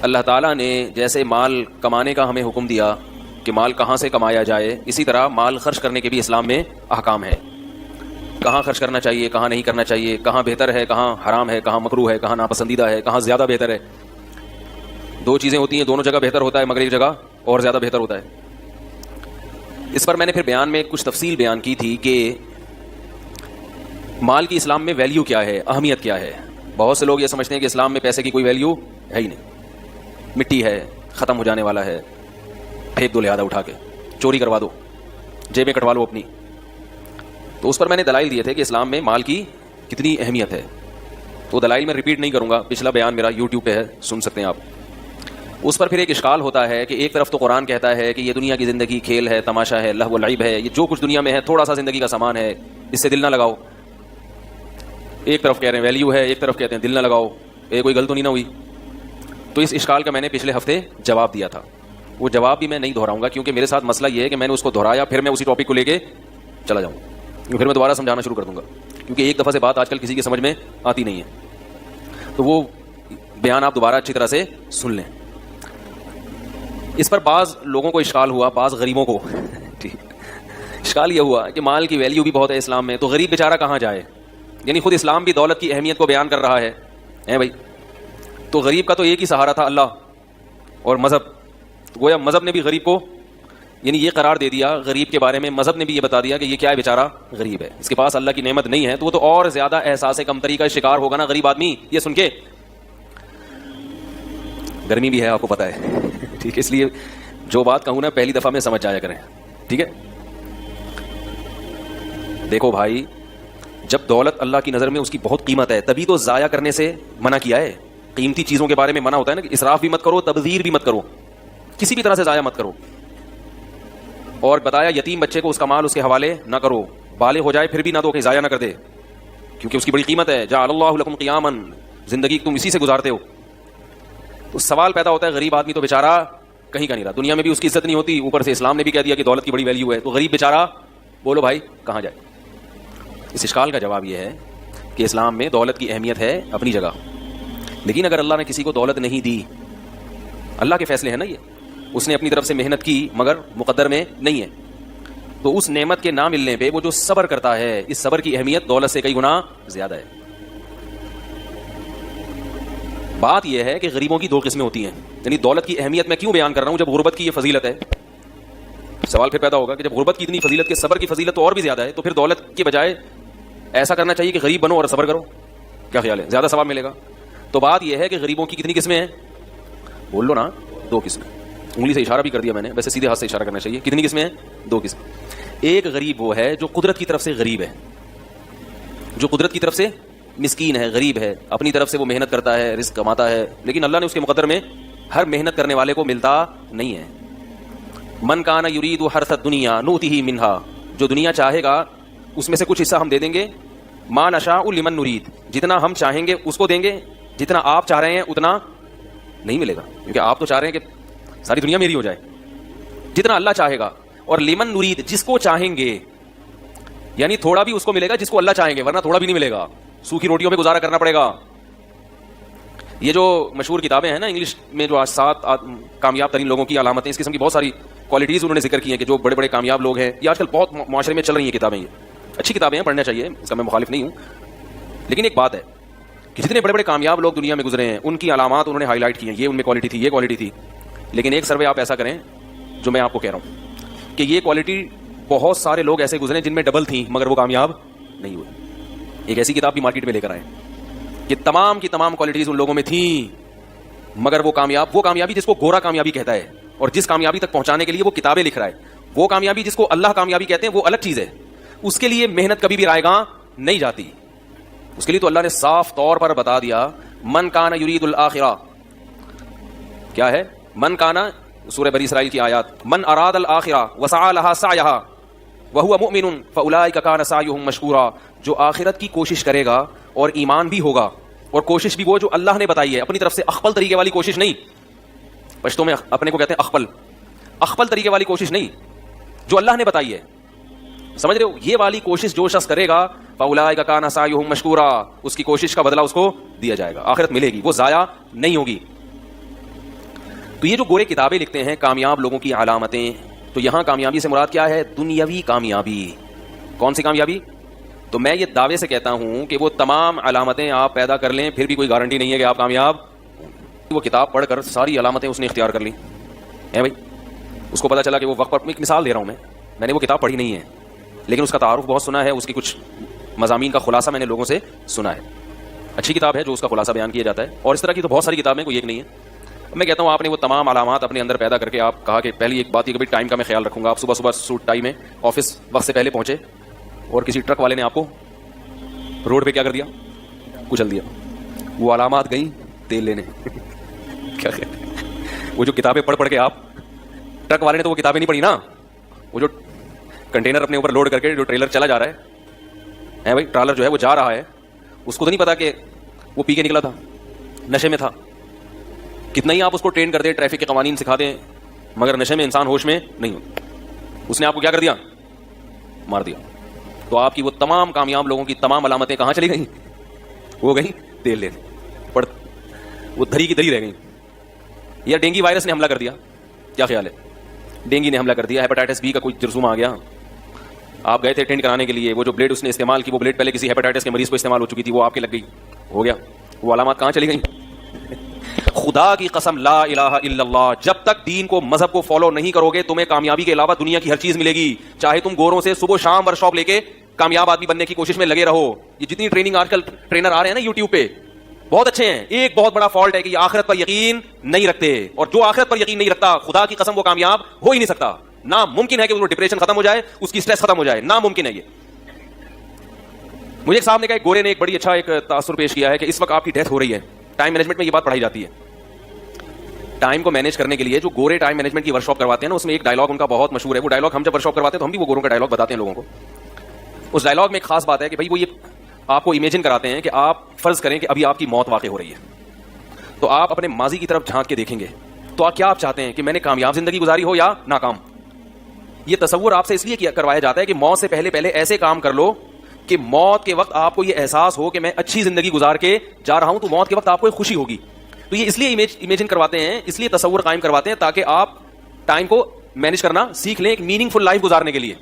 اللہ تعالیٰ نے جیسے مال کمانے کا ہمیں حکم دیا کہ مال کہاں سے کمایا جائے، اسی طرح مال خرچ کرنے کے بھی اسلام میں احکام ہے. کہاں خرچ کرنا چاہیے، کہاں نہیں کرنا چاہیے، کہاں بہتر ہے، کہاں حرام ہے، کہاں مکروہ ہے، کہاں ناپسندیدہ ہے، کہاں زیادہ بہتر ہے. دو چیزیں ہوتی ہیں، دونوں جگہ بہتر ہوتا ہے مگر ایک جگہ اور زیادہ بہتر ہوتا ہے. اس پر میں نے پھر بیان میں کچھ تفصیل بیان کی تھی کہ مال کی اسلام میں ویلیو کیا ہے، اہمیت کیا ہے. بہت سے لوگ یہ سمجھتے ہیں کہ اسلام میں پیسے کی کوئی ویلیو ہے ہی نہیں، مٹی ہے، ختم ہو جانے والا ہے، پھینک دو لہذا اٹھا کے، چوری کروا دو، جیبیں کٹوا لو اپنی. تو اس پر میں نے دلائل دیے تھے کہ اسلام میں مال کی کتنی اہمیت ہے. تو دلائل میں ریپیٹ نہیں کروں گا، پچھلا بیان میرا یوٹیوب پہ ہے، سن سکتے ہیں آپ. اس پر پھر ایک اشکال ہوتا ہے کہ ایک طرف تو قرآن کہتا ہے کہ یہ دنیا کی زندگی کھیل ہے، تماشا ہے، لہو و لعب ہے، یہ جو کچھ دنیا میں ہے تھوڑا سا زندگی کا سامان ہے، اس سے دل نہ لگاؤ. ایک طرف کہہ رہے ہیں ویلیو ہے، ایک طرف کہتے ہیں دل نہ لگاؤ. یہ کوئی غلط تو نہیں نہ ہوئی؟ تو اس اشکال کا میں نے پچھلے ہفتے جواب دیا تھا. وہ جواب بھی میں نہیں دہراؤں گا کیونکہ میرے ساتھ مسئلہ یہ ہے کہ میں نے اس کو دہرایا پھر میں اسی ٹاپک کو لے کے چلا جاؤں، پھر میں دوبارہ سمجھانا شروع کر دوں گا کیونکہ ایک دفعہ سے بات آج کل کسی کی سمجھ میں آتی نہیں ہے. تو وہ بیان آپ دوبارہ اچھی طرح سے سن لیں. اس پر بعض لوگوں کو اشکال ہوا، بعض غریبوں کو ٹھیک اشکال یہ ہوا کہ مال کی ویلیو بھی بہت ہے اسلام میں، تو غریب بیچارہ کہاں جائے؟ یعنی خود اسلام بھی دولت کی اہمیت کو بیان کر رہا ہے بھائی. تو غریب کا تو ایک ہی سہارا تھا، اللہ اور مذہب. گویا مذہب نے بھی غریب کو یعنی یہ قرار دے دیا، غریب کے بارے میں مذہب نے بھی یہ بتا دیا کہ یہ کیا ہے، بیچارہ غریب ہے، اس کے پاس اللہ کی نعمت نہیں ہے. تو وہ تو اور زیادہ احساس کمتری کا شکار ہوگا نا غریب آدمی یہ سن کے. گرمی بھی ہے آپ کو پتا ہے ٹھیک ہے، اس لیے جو بات کہوں نا پہلی دفعہ میں سمجھ جایا کریں، ٹھیک ہے. دیکھو بھائی، جب دولت اللہ کی نظر میں اس کی بہت قیمت ہے تبھی تو ضائع کرنے سے منع کیا ہے. قیمتی چیزوں کے بارے میں منع ہوتا ہے نا کہ اسراف بھی مت کرو، تبذیر بھی مت کرو، کسی بھی طرح سے ضائع مت کرو. اور بتایا یتیم بچے کو اس کا مال اس کے حوالے نہ کرو، بالغ ہو جائے پھر بھی نہ دو کہ ضائع نہ کر دے کیونکہ اس کی بڑی قیمت ہے. جعل اللہ لکم قیاما، زندگی تم اسی سے گزارتے ہو. تو سوال پیدا ہوتا ہے غریب آدمی تو بیچارہ کہیں کا نہیں رہا، دنیا میں بھی اس کی عزت نہیں ہوتی، اوپر سے اسلام نے بھی کہہ دیا کہ دولت کی بڑی ویلیو ہے. تو غریب بیچارہ بولو بھائی کہاں جائے؟ اس اشکال کا جواب یہ ہے کہ اسلام میں دولت کی اہمیت ہے اپنی جگہ، لیکن اگر اللہ نے کسی کو دولت نہیں دی، اللہ کے فیصلے ہیں نا، یہ اس نے اپنی طرف سے محنت کی مگر مقدر میں نہیں ہے، تو اس نعمت کے نہ ملنے پہ وہ جو صبر کرتا ہے، اس صبر کی اہمیت دولت سے کئی گنا زیادہ ہے. بات یہ ہے کہ غریبوں کی دو قسمیں ہوتی ہیں. یعنی دولت کی اہمیت میں کیوں بیان کر رہا ہوں جب غربت کی یہ فضیلت ہے؟ سوال پھر پیدا ہوگا کہ جب غربت کی اتنی فضیلت کے صبر کی فضیلت تو اور بھی زیادہ ہے، تو پھر دولت کے بجائے ایسا کرنا چاہیے کہ غریب بنو اور صبر کرو. کیا خیال ہے، زیادہ ثواب ملے گا؟ تو بات یہ ہے کہ غریبوں کی کتنی قسمیں ہیں؟ بول لو نا، دو قسمیں. انگلی سے اشارہ بھی کر دیا میں نے، ویسے سیدھے ہاتھ سے اشارہ کرنا چاہیے. کتنی قسمیں ہیں؟ دو قسم. ایک غریب وہ ہے جو قدرت کی طرف سے غریب ہے، جو قدرت کی طرف سے مسکین ہے، غریب ہے، اپنی طرف سے وہ محنت کرتا ہے، رزق کماتا ہے، لیکن اللہ نے اس کے مقدر میں ہر محنت کرنے والے کو ملتا نہیں ہے. من کان یرید حرث الدنیا نؤتہ منہا، جو دنیا چاہے گا اس میں سے کچھ حصہ ہم دے دیں گے. ما نشاء لمن نرید، جتنا ہم چاہیں گے اس کو دیں گے، جتنا آپ چاہ رہے ہیں اتنا نہیں ملے گا، کیونکہ آپ تو چاہ رہے ہیں کہ ساری دنیا میری ہو جائے. جتنا اللہ چاہے گا. اور لمن نرید، جس کو چاہیں گے، یعنی تھوڑا بھی اس کو ملے گا جس کو اللہ چاہیں گے، ورنہ تھوڑا بھی نہیں ملے گا، سوکھی روٹیوں پہ گزارا کرنا پڑے گا. یہ جو مشہور کتابیں ہیں نا انگلش میں، جو آج 7 کامیاب ترین لوگوں کی علامتیں، اس قسم کی بہت ساری کوالٹیز انہوں نے ذکر کی ہیں کہ جو بڑے بڑے کامیاب لوگ ہیں، یہ آج کل بہت معاشرے میں چل رہی ہیں کتابیں. یہ اچھی کتابیں ہیں، پڑھنا چاہیے، اس کا میں مخالف نہیں ہوں. لیکن ایک بات ہے کہ جتنے بڑے بڑے کامیاب لوگ دنیا میں گزرے ہیں ان کی علامات انہوں نے ہائی لائٹ کی ہیں، یہ ان میں کوالٹی تھی، یہ کوالٹی تھی. لیکن ایک سروے آپ ایسا کریں جو میں آپ کو کہہ رہا ہوں کہ یہ کوالٹی بہت سارے لوگ ایسے گزرے جن میں ڈبل تھیں مگر وہ کامیاب نہیں ہوئے. ایک ایسی کتاب بھی مارکیٹ میں لے کر آئے کہ تمام کی تمام کوالٹیز ان لوگوں میں تھیں مگر وہ کامیابی جس کو گورا کامیابی کہتا ہے اور جس کامیابی تک پہنچانے کے لیے وہ کتابیں لکھ رہا ہے، وہ کامیابی جس کو اللہ کامیابی کہتے ہیں وہ الگ چیز ہے. اس کے لیے محنت کبھی بھی رائے گاں نہیں جاتی. اس کے لیے تو اللہ نے صاف طور پر بتا دیا، من کان یرید الآخرہ، کیا ہے من کانا، سورہ بنی اسرائیل کی آیات، من اراد الآخرہ وسعى لها سعیها وهو مؤمن فاولئک کان سعیهم مشکورا، جو آخرت کی کوشش کرے گا اور ایمان بھی ہوگا، اور کوشش بھی وہ جو اللہ نے بتائی ہے، اپنی طرف سے اخپل طریقے والی کوشش نہیں. پشتو میں اپنے کو کہتے ہیں اخپل طریقے والی کوشش نہیں، جو اللہ نے بتائی ہے، سمجھ رہے ہو؟ یہ والی کوشش جو شخص کرے گا فاولئک کان سعیهم مشکورا، اس کی کوشش کا بدلہ اس کو دیا جائے گا، آخرت ملے گی، وہ ضائع نہیں ہوگی. تو یہ جو گورے کتابیں لکھتے ہیں کامیاب لوگوں کی علامتیں، تو یہاں کامیابی سے مراد کیا ہے؟ دنیاوی کامیابی. کون سی کامیابی؟ تو میں یہ دعوے سے کہتا ہوں کہ وہ تمام علامتیں آپ پیدا کر لیں پھر بھی کوئی گارنٹی نہیں ہے کہ آپ کامیاب. وہ کتاب پڑھ کر ساری علامتیں اس نے اختیار کر لی ہے بھائی. اس کو پتا چلا کہ وہ وقت پر، ایک مثال دے رہا ہوں میں نے وہ کتاب پڑھی نہیں ہے لیکن اس کا تعارف بہت سنا ہے، اس کی کچھ مضامین کا خلاصہ میں نے لوگوں سے سنا ہے. اچھی کتاب ہے جو اس کا خلاصہ بیان کیا جاتا ہے، اور اس طرح کی تو بہت ساری کتابیں، کوئی ایک نہیں ہے. میں کہتا ہوں آپ نے وہ تمام علامات اپنے اندر پیدا کر کے آپ کہا کہ پہلی ایک بات یہ کہ ٹائم کا میں خیال رکھوں گا. آپ صبح صبح سوٹ ٹائی میں آفس وقت سے پہلے پہنچے اور کسی ٹرک والے نے آپ کو روڈ پہ کیا کر دیا؟ کچل دیا. وہ علامات گئیں تیل لینے. کیا وہ جو کتابیں پڑھ کے آپ، ٹرک والے نے تو وہ کتابیں نہیں پڑھی نا، وہ جو کنٹینر اپنے اوپر لوڈ کر کے جو ٹریلر چلا جا رہا ہے بھائی، ٹرالر جو ہے وہ جا رہا ہے، اس کو تو نہیں پتا کہ وہ پی کے نکلا تھا، نشے میں تھا. کتنا ہی آپ اس کو ٹرین کر دیں، ٹریفک کے قوانین سکھا دیں، مگر نشے میں انسان ہوش میں نہیں ہوتا. اس نے آپ کو کیا کر دیا؟ مار دیا. تو آپ کی وہ تمام کامیاب لوگوں کی تمام علامتیں کہاں چلی گئیں؟ وہ گئیں تیل لینے، وہ دھری کی دھری رہ گئیں. یا ڈینگی وائرس نے حملہ کر دیا، کیا خیال ہے؟ ڈینگی نے حملہ کر دیا، ہیپاٹائٹس بی کا کوئی جرثومہ آ گیا، آپ گئے تھے ٹینٹ کرانے کے لیے، وہ جو بلیڈ اس نے استعمال کی وہ بلیڈ پہلے کسی ہیپاٹائٹس کے مریض کو استعمال ہو چکی تھی، وہ آپ کے لگ گئی، ہو گیا. وہ علامات کہاں چلی گئیں؟ خدا کی قسم لا الہ الا اللہ، جب تک دین کو، مذہب کو فالو نہیں کرو گے تمہیں کامیابی کے علاوہ دنیا کی ہر چیز ملے گی. چاہے تم گوروں سے صبح شام ورکشاپ لے کے کامیاب آدمی بننے کی کوشش میں لگے رہو. یہ جتنی ٹریننگ آج کل ٹرینر آ رہے ہیں نا یوٹیوب پہ، بہت اچھے ہیں. ایک بہت بڑا فالٹ ہے کہ یہ آخرت پر یقین نہیں رکھتے، اور جو آخرت پر یقین نہیں رکھتا خدا کی قسم وہ کامیاب ہو ہی نہیں سکتا. ناممکن ہے کہ وہ ڈپریشن ختم ہو جائے، اس کی سٹریس ختم ہو جائے، ناممکن ہے. یہ مجھے ایک صاحب نے کہا، ایک گورے نے ایک بڑی اچھا ایک تاثر پیش کیا ہے کہ اس وقت آپ کی ڈیتھ ہو رہی ہے. ٹائم مینجمنٹ میں یہ بات پڑھائی جاتی ہے. ٹائم کو مینیج کرنے کے لیے جو گورے ٹائم مینجمنٹ کی ورکشاپ کرواتے ہیں نا، اس میں ایک ڈائلاگ ان کا بہت مشہور ہے. وہ ڈائلاگ ہم جب ورکشاپ کرواتے ہیں تو ہم بھی وہ گوروں کا ڈائلاگ بتاتے ہیں لوگوں کو. اس ڈائلاگ میں ایک خاص بات ہے کہ بھائی وہ یہ آپ کو امیجن کراتے ہیں کہ آپ فرض کریں کہ ابھی آپ کی موت واقع ہو رہی ہے، تو آپ اپنے ماضی کی طرف جھانک کے دیکھیں گے تو آپ کیا چاہتے ہیں کہ میں نے کامیاب زندگی گزاری ہو یا ناکام. یہ تصور آپ سے اس لیے کروایا جاتا ہے کہ موت سے پہلے ایسے کام کر لو کہ موت کے وقت آپ کو یہ احساس ہو کہ میں اچھی زندگی گزار کے جا رہا ہوں، تو موت کے وقت آپ کو ایک خوشی ہوگی. تو یہ اس لیے امیجن کرواتے ہیں، اس لیے تصور قائم کرواتے ہیں تاکہ آپ ٹائم کو مینج کرنا سیکھ لیں ایک میننگ فل لائف گزارنے کے لیے.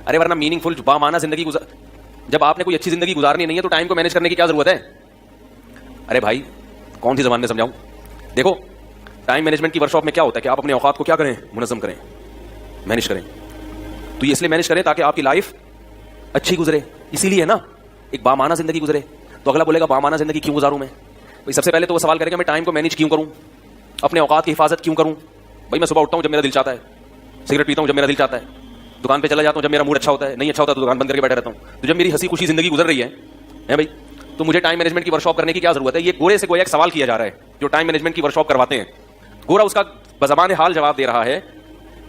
ارے ورنہ میننگ فل بامانہ زندگی جب آپ نے کوئی اچھی زندگی گزارنی نہیں ہے تو ٹائم کو مینج کرنے کی کیا ضرورت ہے؟ ارے بھائی کون سی زبان میں سمجھاؤں؟ دیکھو ٹائم مینجمنٹ کی ورکشاپ میں کیا ہوتا ہے کہ آپ اپنے اوقات کو کیا کریں؟ منظم کریں، مینج کریں. تو یہ اس لیے مینج کریں تاکہ آپ کی لائف اچھی گزرے. اسی لیے نا ایک بامانہ زندگی گزرے. تو اگلا بولے گا بامانہ زندگی کیوں گزاروں میں؟ بھائی سب سے پہلے تو وہ سوال کرے گا میں ٹائم کو مینج کیوں کروں، اپنے اوقات کی حفاظت کیوں کروں. بھائی میں صبح اٹھتا ہوں جب میرا دل چاہتا ہے، سگریٹ پیتا ہوں جب میرا دل چاہتا ہے، دکان پہ چلا جاتا ہوں جب میرا موڈ اچھا ہوتا ہے، نہیں اچھا ہوتا تو دکان بند کر کے بیٹھا رہتا ہوں. تو جب میری ہنسی خوشی زندگی گزر رہی ہے بھائی، تو مجھے ٹائم مینجمنٹ کی ورکشاپ کرنے کی کیا ضرورت ہے؟ یہ گورے سے کوئی ایک سوال کیا جا رہا ہے جو ٹائم مینجمنٹ کی ورکشاپ کرواتے ہیں. گورا اس کا بزبان حال جواب دے رہا ہے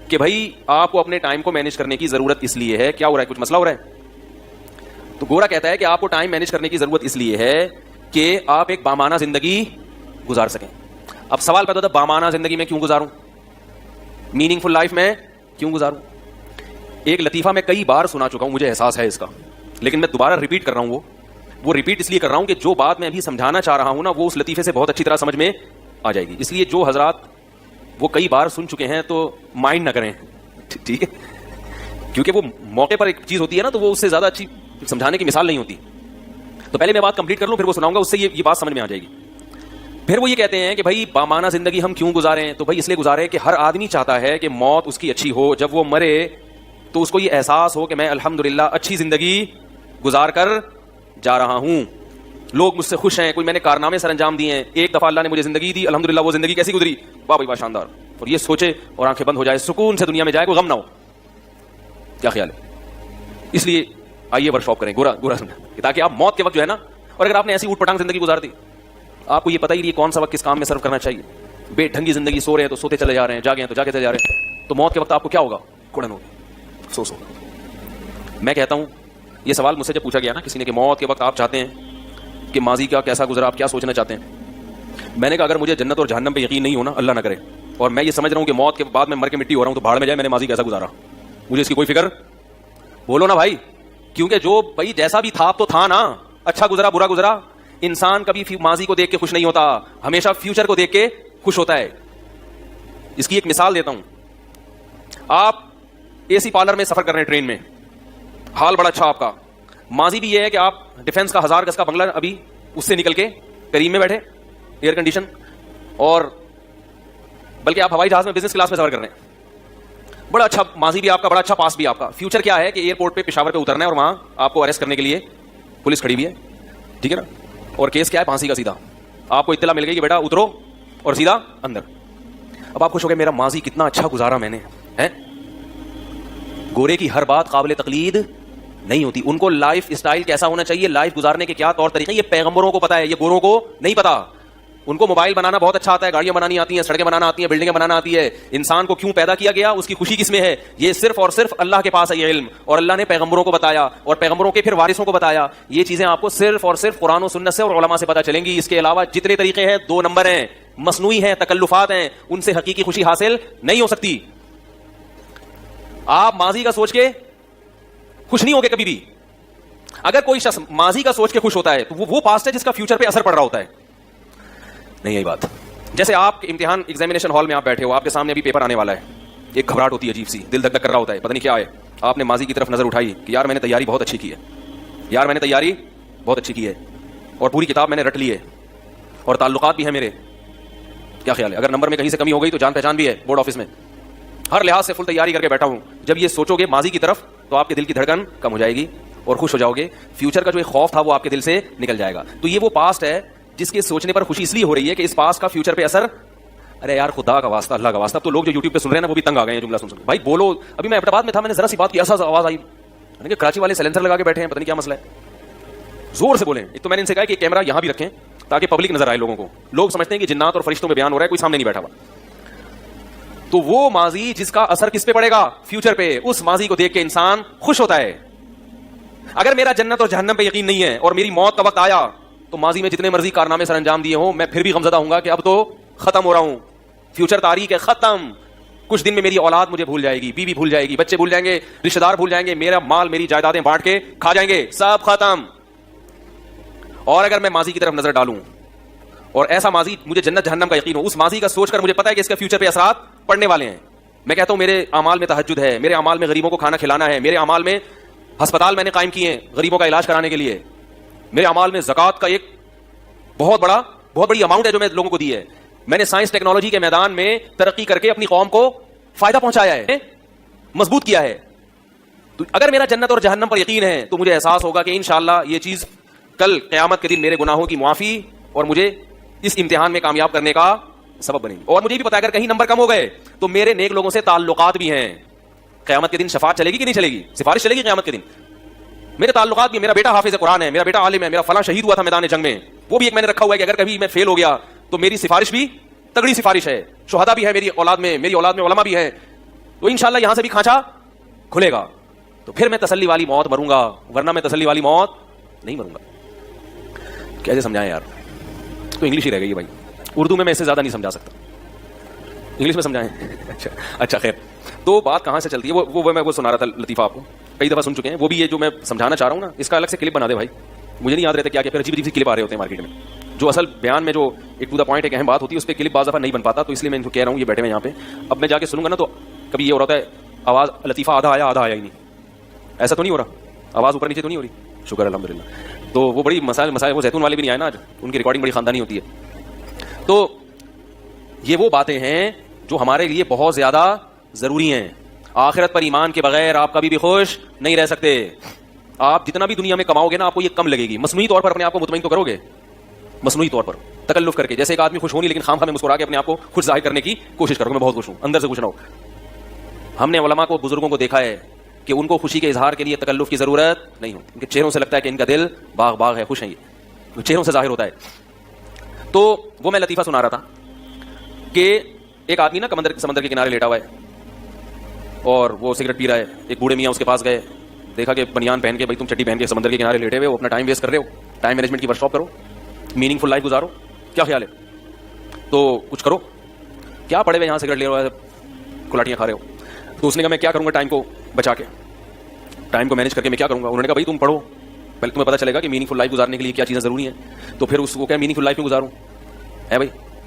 کہ بھائی آپ کو اپنے ٹائم کو مینج کرنے کی ضرورت اس لیے ہے. کیا ہو رہا ہے؟ کچھ مسئلہ ہو رہا ہے؟ تو گورا کہتا ہے کہ آپ کو ٹائم مینج کرنے کی ضرورت اس لیے ہے کہ آپ ایک بامانہ زندگی گزار سکیں. اب سوال پیدا ہوتا ہے بامانہ زندگی میں کیوں گزاروں، میننگ فل لائف میں کیوں گزاروں؟ ایک لطیفہ میں کئی بار سنا چکا ہوں، مجھے احساس ہے اس کا، لیکن میں دوبارہ ریپیٹ کر رہا ہوں. وہ ریپیٹ اس لیے کر رہا ہوں کہ جو بات میں ابھی سمجھانا چاہ رہا ہوں نا وہ اس لطیفے سے بہت اچھی طرح سمجھ میں آ جائے گی. اس لیے جو حضرات وہ کئی بار سن چکے ہیں تو مائنڈ نہ کریں، ٹھیک ہے؟ کیونکہ وہ موقع پر ایک چیز ہوتی ہے نا تو وہ اس سے زیادہ اچھی سمجھانے کی مثال نہیں ہوتی. تو پہلے میں بات کمپلیٹ کر لوں پھر وہ سناؤں گا، اس سے یہ بات سمجھ میں آ جائے گی. پھر وہ یہ کہتے ہیں کہ بھائی بامانہ زندگی ہم کیوں گزاریں؟ تو بھائی اس لیے گزاریں کہ ہر آدمی چاہتا ہے کہ موت اس کی اچھی ہو، جب وہ مرے تو اس کو یہ احساس ہو کہ میں الحمدللہ اچھی زندگی گزار کر جا رہا ہوں، لوگ مجھ سے خوش ہیں، کوئی میں نے کارنامے سر انجام دیے ہیں، ایک دفعہ اللہ نے مجھے زندگی دی، الحمدللہ وہ زندگی کیسی گزری، واہ بھائی واہ شاندار. اور یہ سوچے اور آنکھیں بند ہو جائے، سکون سے دنیا میں جائے، کوئی غم نہ ہو. کیا خیال ہے؟ اس لیے آئیے ورکشاپ کریں گورا سمجھا، تاکہ آپ موت کے وقت جو ہے نا، اور اگر آپ نے ایسی اوٹ پٹانگ زندگی گزار دی، آپ کو یہ پتہ ہی نہیں کون سا وقت کس کام میں صرف کرنا چاہیے. بے ڈھنگی زندگی، سو رہے ہیں تو سوتے چلے جا رہے ہیں، جاگے ہیں تو جاگے چلے جا رہے ہیں، تو موت کے وقت آپ کو کیا ہوگا؟ کڑن ہوگی، افسوس ہوگا. میں کہتا ہوں یہ سوال مجھ سے جب پوچھا گیا نا کسی نے کہ موت کے وقت آپ چاہتے ہیں کہ ماضی کا کیسا گزرا، آپ کیا سوچنا چاہتے ہیں؟ میں نے کہا اگر مجھے جنت اور جہنم پہ یقین نہیں ہونا، اللہ نہ کرے، اور میں یہ سمجھ رہا ہوں کہ موت کے بعد میں مر کے مٹی ہو رہا ہوں، تو بھاڑ میں جائے میں نے ماضی کیسا گزارا، مجھے اس کی کوئی فکر. بولو نا بھائی، کیونکہ جو بھائی جیسا بھی تھا تو تھا نا، اچھا گزرا برا گزرا. انسان کبھی ماضی کو دیکھ کے خوش نہیں ہوتا، ہمیشہ فیوچر کو دیکھ کے خوش ہوتا ہے. اس کی ایک مثال دیتا ہوں. آپ اے سی پارلر میں سفر کر رہے ہیں ٹرین میں, حال بڑا اچھا آپ کا. ماضی بھی یہ ہے کہ آپ ڈیفینس کا 1000 گز کا بنگلہ ابھی اس سے نکل کے کریم میں بیٹھے, ایئر کنڈیشن, اور بلکہ آپ ہوائی جہاز میں بزنس کلاس میں سفر کر رہے ہیں. بڑا اچھا ماضی بھی آپ کا, بڑا اچھا پاس بھی آپ کا. فیوچر کیا ہے کہ ایئرپورٹ پہ پشاور پہ اترنا ہے اور وہاں آپ کو اریسٹ کرنے کے لیے پولیس کھڑی ہوئی ہے, ٹھیک ہے نا, اور کیس کیا ہے, پھانسی کا سیدھا. آپ کو اطلاع مل گئی کہ بیٹا اترو اور سیدھا اندر. اب آپ خوش ہو گئے, میرا ماضی کتنا اچھا گزارا میں نے, ہے. گورے کی ہر بات قابل تقلید نہیں ہوتی. ان کو لائف اسٹائل کیسا ہونا چاہیے, لائف گزارنے کے کیا طور طریقے, یہ پیغمبروں کو پتا ہے, یہ گوروں کو نہیں پتا. ان کو موبائل بنانا بہت اچھا آتا ہے, گاڑیاں بنانی آتی ہیں, سڑکیں بنانا آتی ہیں, بلڈنگیں بنانا آتی ہے. انسان کو کیوں پیدا کیا گیا, اس کی خوشی کس میں ہے, یہ صرف اور صرف اللہ کے پاس ہے یہ علم, اور اللہ نے پیغمبروں کو بتایا اور پیغمبروں کے پھر وارثوں کو بتایا. یہ چیزیں آپ کو صرف اور صرف قرآن و سنت سے اور علماء سے پتہ چلیں گی. اس کے علاوہ جتنے طریقے ہیں 2 نمبر ہیں, مصنوعی ہیں, تکلفات ہیں, ان سے حقیقی خوشی حاصل نہیں ہو سکتی. آپ ماضی کا سوچ کے خوش نہیں ہوگے کبھی بھی. اگر کوئی شخص ماضی کا سوچ کے خوش ہوتا ہے تو وہ پاسٹ ہے جس کا فیوچر پہ اثر پڑ رہا ہوتا ہے. نہیں یہی بات, جیسے آپ امتحان ایگزامینیشن ہال میں آپ بیٹھے ہو, آپ کے سامنے ابھی پیپر آنے والا ہے, ایک گھبراہٹ ہوتی ہے عجیب سی, دل دھک دھک کر رہا ہوتا ہے, پتہ نہیں کیا ہے. آپ نے ماضی کی طرف نظر اٹھائی کہ یار میں نے تیاری بہت اچھی کی ہے, یار میں نے تیاری بہت اچھی کی ہے, اور پوری کتاب میں نے رٹ لی ہے, اور تعلقات بھی ہیں میرے. کیا خیال ہے, اگر نمبر میں کہیں سے کمی ہو گئی تو جان پہچان بھی ہے بورڈ آفس میں, ہر لحاظ سے فل تیاری کر کے بیٹھا ہوں. جب یہ سوچو گے ماضی کی طرف تو آپ کے دل کی دھڑکن کم ہو جائے گی اور خوش ہو جاؤ گے. فیوچر کا جو ایک خوف تھا وہ آپ کے دل سے نکل جائے گا. تو یہ وہ پاسٹ ہے جس کے سوچنے پر خوشی اس لیے ہو رہی ہے کہ اس پاسٹ کا فیوچر پہ اثر. ارے یار خدا کا واسطہ, اللہ کا واسطہ, تو لوگ جو یوٹیوب پہ سن رہے ہیں نا وہ بھی تنگ آ گئے ہیں جملہ سن. بھائی بولو, ابھی میں احمدآباد میں تھا, میں نے ذرا سی بات کی, ایسا آواز آئی کہ کراچی والے سیلنسر لگا کے بیٹھے ہیں, پتہ نہیں کیا مسئلہ ہے, زور سے بولیں. ایک تو میں نے ان سے کہا کہ کیمرہ یہاں بھی رکھیں تاکہ پبلک نظر آئے لوگوں کو. لوگ سمجھتے ہیں کہ جنات اور فرشتوں میں بیان ہو رہا ہے, کوئی سامنے نہیں بیٹھا ہوا. تو وہ ماضی جس کا اثر کس پہ پڑے گا, فیوچر پہ, اس ماضی کو دیکھ کے انسان خوش ہوتا ہے. اگر میرا جنت اور جہنم پہ یقین نہیں ہے اور میری موت کا وقت آیا تو ماضی میں جتنے مرضی کارنامے سر انجام دیے ہوں, میں پھر بھی غمزدہ ہوں گا کہ اب تو ختم ہو رہا ہوں, فیوچر تاریخ ہے ختم. کچھ دن میں میری اولاد مجھے بھول جائے گی, بیوی بھول جائے گی, بچے بھول جائیں گے, رشتہ دار بھول جائیں گے, میرا مال میری جائیدادیں بانٹ کے کھا جائیں گے, سب ختم. اور اگر میں ماضی کی طرف نظر ڈالوں اور ایسا ماضی مجھے جنت جہنم کا یقین ہو, اس ماضی کا سوچ کر مجھے پتا ہے کہ اس کا فیوچر پہ اثرات پڑنے والے ہیں. میں کہتا ہوں میرے اعمال میں تہجد ہے, میرے اعمال میں غریبوں کو کھانا کھلانا ہے, میرے اعمال میں ہسپتال میں نے قائم کیے ہیں غریبوں کا علاج کرانے کے لیے, میرے اعمال میں زکوٰۃ کا ایک بہت بڑی اماؤنٹ ہے جو میں لوگوں کو دی ہے. میں نے سائنس ٹیکنالوجی کے میدان میں ترقی کر کے اپنی قوم کو فائدہ پہنچایا ہے, مضبوط کیا ہے. تو اگر میرا جنت اور جہنم پر یقین ہے تو مجھے احساس ہوگا کہ انشاءاللہ یہ چیز کل قیامت کے دن میرے گناہوں کی معافی اور مجھے اس امتحان میں کامیاب کرنے کا سبب بنے گی. اور مجھے بھی پتا ہے اگر کہیں نمبر کم ہو گئے تو میرے نیک لوگوں سے تعلقات بھی ہیں. قیامت کے دن شفاعت چلے گی کہ نہیں چلے گی, سفارش چلے گی قیامت کے دن. میرے تعلقات بھی, میرا بیٹا حافظ قرآن ہے, میرا بیٹا عالم ہے, میرا فلاں شہید ہوا تھا میدان جنگ میں, وہ بھی ایک میں نے رکھا ہوا ہے کہ اگر کبھی میں فیل ہو گیا تو میری سفارش بھی تگڑی سفارش ہے. شہداء بھی ہے میری اولاد میں علماء بھی ہیں, تو انشاءاللہ یہاں سے بھی کھانچا کھلے گا. تو پھر میں تسلی والی موت مروں گا, ورنہ میں تسلی والی موت نہیں مروں گا. کیسے سمجھائیں یار, تو انگلش ہی رہ گئی بھائی, اردو میں اس سے زیادہ نہیں سمجھا سکتا, انگلش میں سمجھائیں. اچھا خیر, تو بات کہاں سے چلتی ہے, وہ میں وہ سنا رہا تھا لطیفہ, آپ کو کئی دفعہ سن چکے ہیں وہ بھی. یہ جو میں سمجھانا چاہ رہا ہوں نا, اس کا الگ سے کلپ بنا دے بھائی, مجھے نہیں یاد رہتا کیا پھر عجیب سی کلپ آ رہے ہوتے ہیں مارکیٹ میں. جو اصل بیان میں جو ایک ٹو دا پوائنٹ ایک اہم بات ہوتی ہے اس پہ کلپ بعض دفعہ نہیں بن پاتا, تو اس لیے میں ان کو کہہ رہا ہوں یہ بیٹھے ہوئے یہاں پہ. اب میں جا کے سنوں گا نا تو کبھی یہ ہو رہا ہے آواز لطیفہ آدھا آیا ہی نہیں, ایسا تو نہیں ہو رہا, آواز اوپر نیچے تو نہیں ہو رہی, شکر الحمدللہ. تو وہ بڑی مسائل وہ زیتون والے بھی نہیں آئے نا آج, ان کی ریکارڈنگ بڑی خاندانی ہوتی ہے. تو یہ وہ باتیں ہیں جو ہمارے لیے بہت زیادہ ضروری ہیں. آخرت پر ایمان کے بغیر آپ کبھی بھی خوش نہیں رہ سکتے. آپ جتنا بھی دنیا میں کماؤ گے نا آپ کو یہ کم لگے گی. مصنوعی طور پر اپنے آپ کو مطمئن تو کرو گے, مصنوعی طور پر تکلف کر کے, جیسے ایک آدمی خوش ہو نہیں لیکن خام خواہ میں مسکرا کے اپنے آپ کو خوش ظاہر کرنے کی کوشش کرو, میں بہت خوش ہوں, اندر سے خوش نہ ہو. ہم نے علماء کو, بزرگوں کو دیکھا ہے کہ ان کو خوشی کے اظہار کے لیے تکلف کی ضرورت نہیں ہوتی. ان کے چہروں سے لگتا ہے کہ ان کا دل باغ ہے, خوش ہیں, یہ چہروں سے ظاہر ہوتا ہے. تو وہ میں لطیفہ سنا رہا تھا کہ ایک آدمی نا سمندر کے کنارے لیٹا ہوا ہے اور وہ سگریٹ پی رہا ہے. ایک بوڑھے میاں اس کے پاس گئے, دیکھا کہ بنیان پہن کے, بھائی تم چٹی پہن کے سمندر کے کنارے لیٹے ہوئے ہو, اپنا ٹائم ویسٹ کر رہے ہو, ٹائم مینجمنٹ کی ورکشاپ کرو, میننگ فل لائف گزارو, کیا خیال ہے؟ تو کچھ کرو, کیا پڑے ہوئے یہاں سگریٹ لے رہے ہو, کلاٹیاں کھا رہے ہو. تو اس نے کہا میں کیا کروں گا ٹائم کو بچا کے, ٹائم کو مینیج کر کے میں کیا کروں گا. انہوں نے کہا بھائی تم پڑھو, پہلے تمہیں پتہ چلے گا کہ میننگ فل لائف گزارنے کے لیے کیا چیزیں ضروری ہیں. تو پھر اس کو کیا میننگ فل لائف میں گزاروں ہے بھائی,